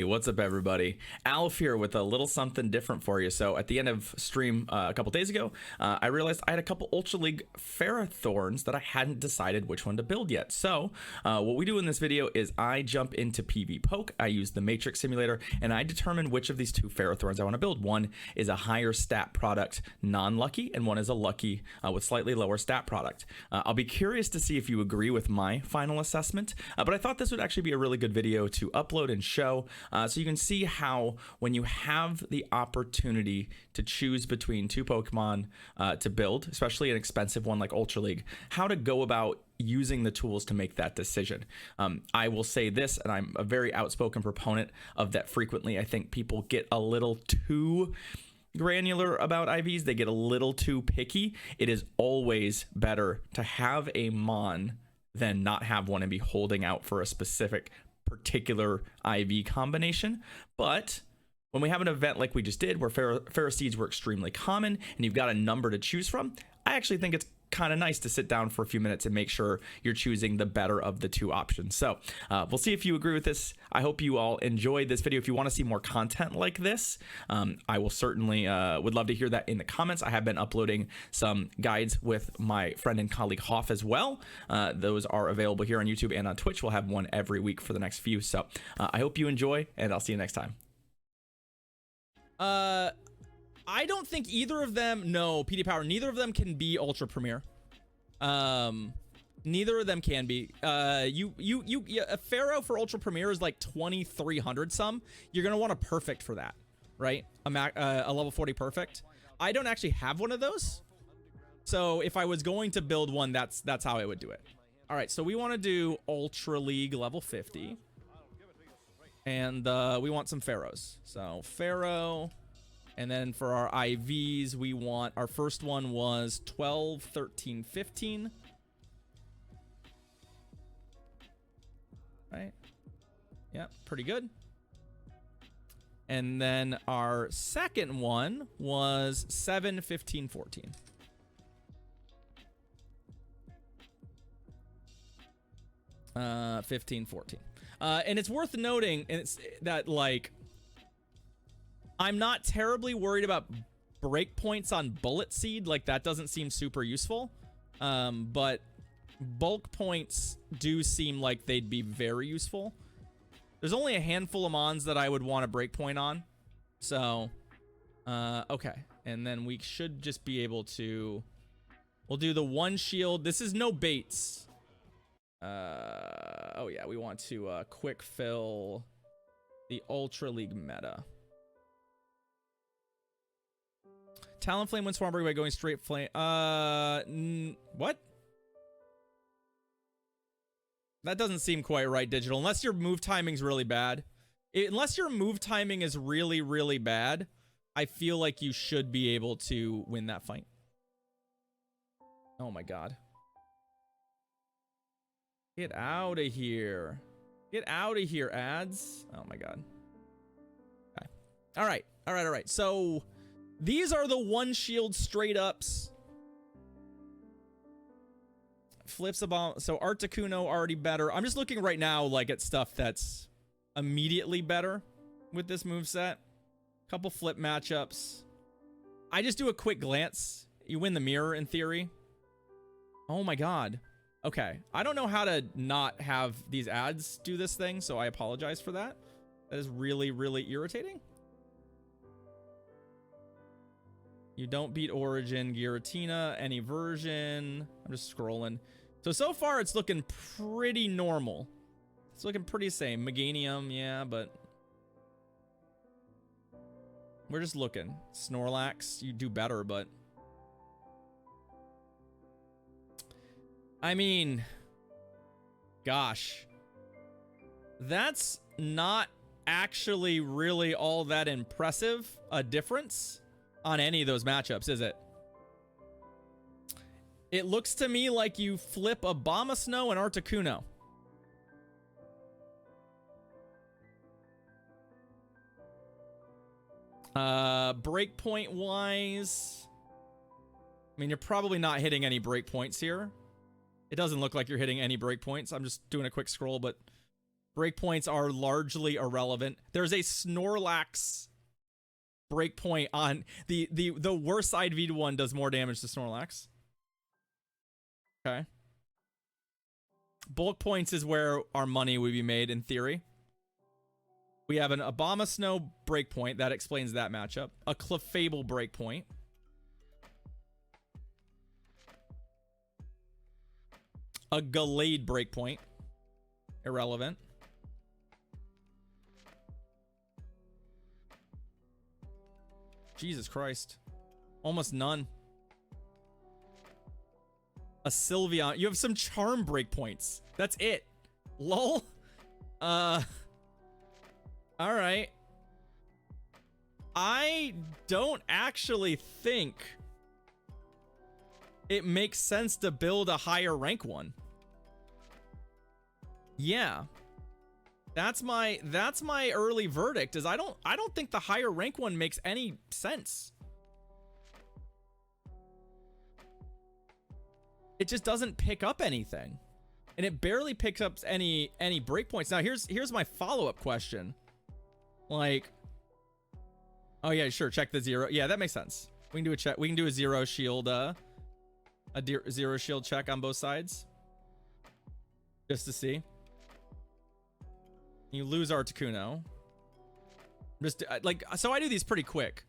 Hey, what's up everybody? Alf here with a little something different for you. So at the end of stream a couple days ago, I realized I had a couple Ultra League Ferrothorns that I hadn't decided which one to build yet. So what we do in this video is I jump into PVPoke, I use the Matrix Simulator, and I determine which of these two Ferrothorns I want to build. One is a higher stat product, non-lucky, and one is a lucky with slightly lower stat product. I'll be curious to see if you agree with my final assessment, but I thought this would actually be a really good video to upload and show so you can see how when you have the opportunity to choose between two Pokemon to build, especially an expensive one like Ultra League, how to go about using the tools to make that decision. I will say this, and I'm a very outspoken proponent of that frequently. I think people get a little too granular about IVs. They get a little too picky. It is always better to have a Mon than not have one and be holding out for a specific particular IV combination. But when we have an event like we just did where Ferroseeds were extremely common and you've got a number to choose from, I actually think it's kind of nice to sit down for a few minutes and make sure you're choosing the better of the two options. So we'll see if you agree with this. I hope you all enjoyed this video. If you want to see more content like this, I will certainly would love to hear that in the comments. I have been uploading some guides with my friend and colleague Hoff as well. Those are available here on YouTube and on Twitch. We'll have one every week for the next few. So I hope you enjoy, and I'll see you next time. I don't think either of them, no, PD Power, neither of them can be Ultra Premier. Neither of them can be. A Pharaoh for Ultra Premier is like 2,300 some. You're going to want a perfect for that, right? A level 40 perfect. I don't actually have one of those. So if I was going to build one, that's how I would do it. All right, so we want to do Ultra League level 50. And we want some Pharaohs. So Pharaoh. And then for our IVs, we want, our first one was 12, 13, 15. Right? Yep, pretty good. And then our second one was 7, 15, 14. Uh, 15, 14. And it's worth noting, and it's that, like, I'm not terribly worried about breakpoints on Bullet Seed. Like, that doesn't seem super useful. But bulk points do seem like they'd be very useful. There's only a handful of Mons that I would want a breakpoint on. So, okay. And then we should just be able to... We'll do the one shield. This is no baits. Oh, yeah. We want to quick fill the Ultra League meta. Talonflame wins Swarmberg by going straight flame. What? That doesn't seem quite right, Digital. Unless your move timing's really bad. Unless your move timing is really, really bad, I feel like you should be able to win that fight. Oh my god. Get out of here. Get out of here, ads. Oh my god. Okay. All right. All right. All right. So... these are the one shield straight ups. Flips a bomb. So Articuno already better. I'm just looking right now like at stuff that's immediately better with this moveset. Couple flip matchups. I just do a quick glance. You win the mirror in theory. Oh my god. Okay. I don't know how to not have these ads do this thing, so I apologize for that. That is really, really irritating. You don't beat Origin, Giratina, any version. I'm just scrolling. So far it's looking pretty normal. It's looking pretty same. Meganium, yeah, but... we're just looking. Snorlax, you do better, but... I mean... gosh. That's not actually really all that impressive a difference on any of those matchups, is it? It looks to me like you flip Abomasnow and Articuno. Breakpoint wise, I mean, you're probably not hitting any breakpoints here. It doesn't look like you're hitting any breakpoints. I'm just doing a quick scroll, but Breakpoints are largely irrelevant. There's a Snorlax breakpoint on the worst side V1 does more damage to Snorlax. Okay. Bulk points is where our money would be made in theory. We have an Obama Snow breakpoint that explains that matchup. A Clefable breakpoint. A Gallade breakpoint. Irrelevant. Jesus Christ. Almost none. A Sylveon. You have some charm breakpoints. That's it. Lol. Alright. I don't actually think it makes sense to build a higher rank one. Yeah. That's my early verdict is I don't think the higher rank one makes any sense. It just doesn't pick up anything. And it barely picks up any breakpoints. Now here's my follow-up question. Like, oh yeah, sure, check the zero. Yeah, that makes sense. We can do a check. We can do a zero shield zero shield check on both sides. Just to see. You lose Articuno. Just like, so I do these pretty quick.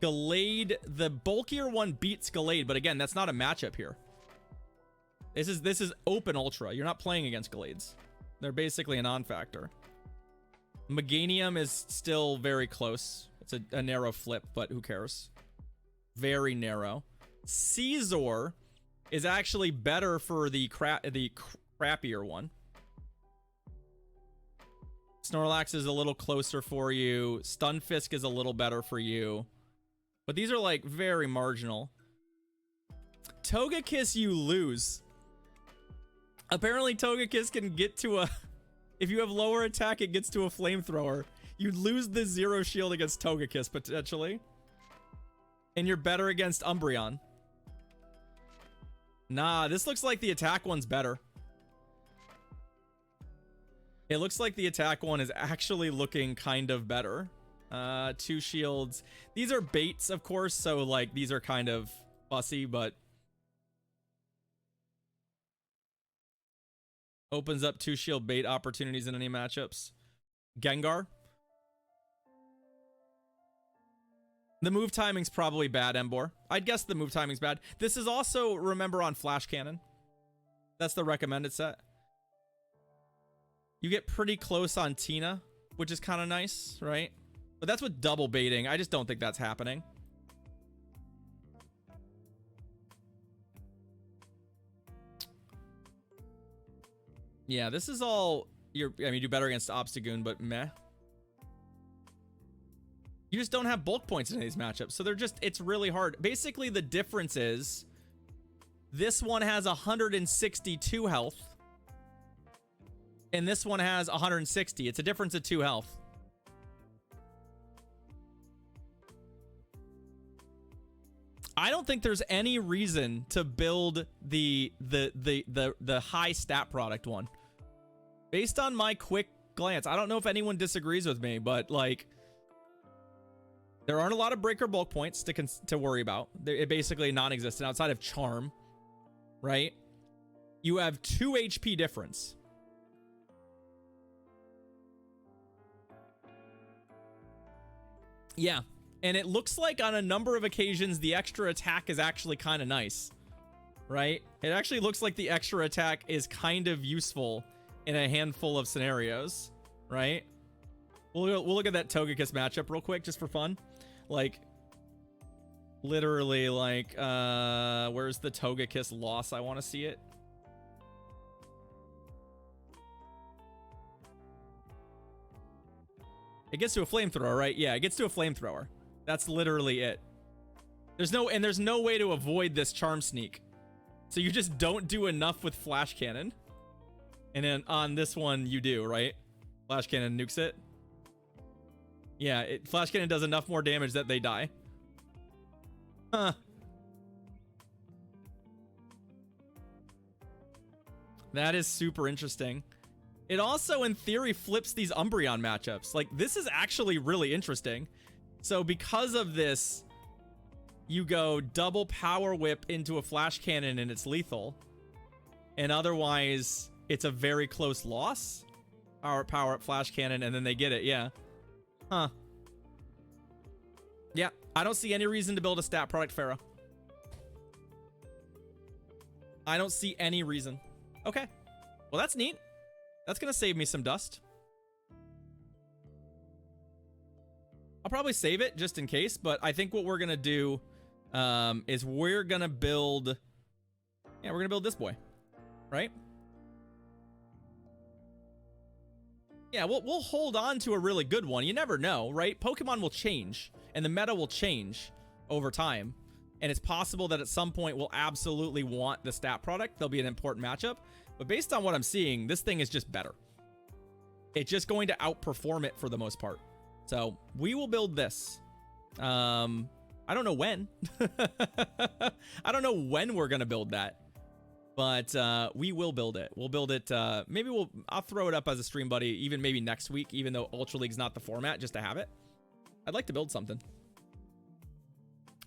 Gallade, the bulkier one beats Gallade, but again, that's not a matchup here. This is open Ultra. You're not playing against Gallades. They're basically a non-factor. Meganium is still very close. It's a narrow flip, but who cares? Very narrow. Caesar is actually better for the crappier one. Snorlax is a little closer for you. Stunfisk is a little better for you. But these are like very marginal. Togekiss you lose. Apparently Togekiss can get to a... If you have lower attack, it gets to a flamethrower. You lose the zero shield against Togekiss, potentially. And you're better against Umbreon. Nah, this looks like the attack one's better. It looks like the attack one is actually looking kind of better. 2 shields. These are baits, of course, so like these are kind of fussy, but opens up 2 shield bait opportunities in any matchups. Gengar. The move timing's probably bad, Embor. I'd guess the move timing's bad. This is also, remember, on Flash Cannon. That's the recommended set. You get pretty close on Tina, which is kind of nice, right? But that's with double baiting. I just don't think that's happening. Yeah, this is all... I mean, you do better against Obstagoon, but meh. You just don't have bulk points in these matchups, so they're just... It's really hard. Basically, the difference is... This one has 162 health. And this one has 160. It's a difference of 2 health. I don't think there's any reason to build the high stat product one. Based on my quick glance, I don't know if anyone disagrees with me, but like there aren't a lot of breaker bulk points to worry about. They're basically non-existent outside of Charm, right? You have 2 HP difference. Yeah, and it looks like on a number of occasions the extra attack is actually kind of nice, right? It actually looks like the extra attack is kind of useful in a handful of scenarios, right? We'll look at that Togekiss matchup real quick just for fun. Like, literally, like, where's the Togekiss loss? I want to see it. It gets to a flamethrower, right? Yeah, it gets to a flamethrower. That's literally it. There's no way to avoid this Charm Sneak. So you just don't do enough with Flash Cannon. And then on this one, you do, right? Flash Cannon nukes it. Yeah, Flash Cannon does enough more damage that they die. Huh. That is super interesting. It also, in theory, flips these Umbreon matchups. Like, this is actually really interesting. So because of this, you go double Power Whip into a Flash Cannon and it's lethal. And otherwise, it's a very close loss. Power up Flash Cannon and then they get it, yeah. Huh. Yeah, I don't see any reason to build a stat product Pharaoh. I don't see any reason. Okay. Well, that's neat. That's going to save me some dust. I'll probably save it just in case, but I think what we're going to do is we're going to build... Yeah, we're going to build this boy. Right? Yeah, we'll hold on to a really good one. You never know, right? Pokemon will change, and the meta will change over time. And it's possible that at some point we'll absolutely want the stat product. There'll be an important matchup. But based on what I'm seeing, this thing is just better. It's just going to outperform it for the most part. So we will build this. I don't know when. I don't know when we're going to build that. But we will build it. We'll build it. Maybe I'll throw it up as a stream buddy, even maybe next week, even though Ultra League's not the format, just to have it. I'd like to build something.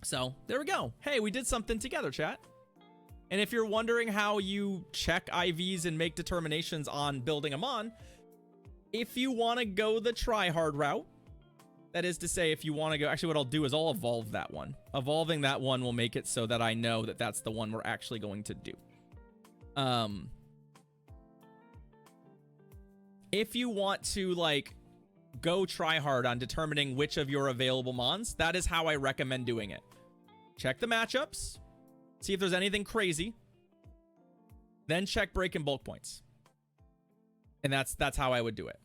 So there we go. Hey, we did something together, chat. And if you're wondering how you check IVs and make determinations on building a mon, if you want to go the try-hard route, that is to say, if you want to go... Actually, what I'll do is I'll evolve that one. Evolving that one will make it so that I know that that's the one we're actually going to do. If you want to, like, go try-hard on determining which of your available mons, that is how I recommend doing it. Check the matchups. See if there's anything crazy. Then check break and bulk points. And that's how I would do it.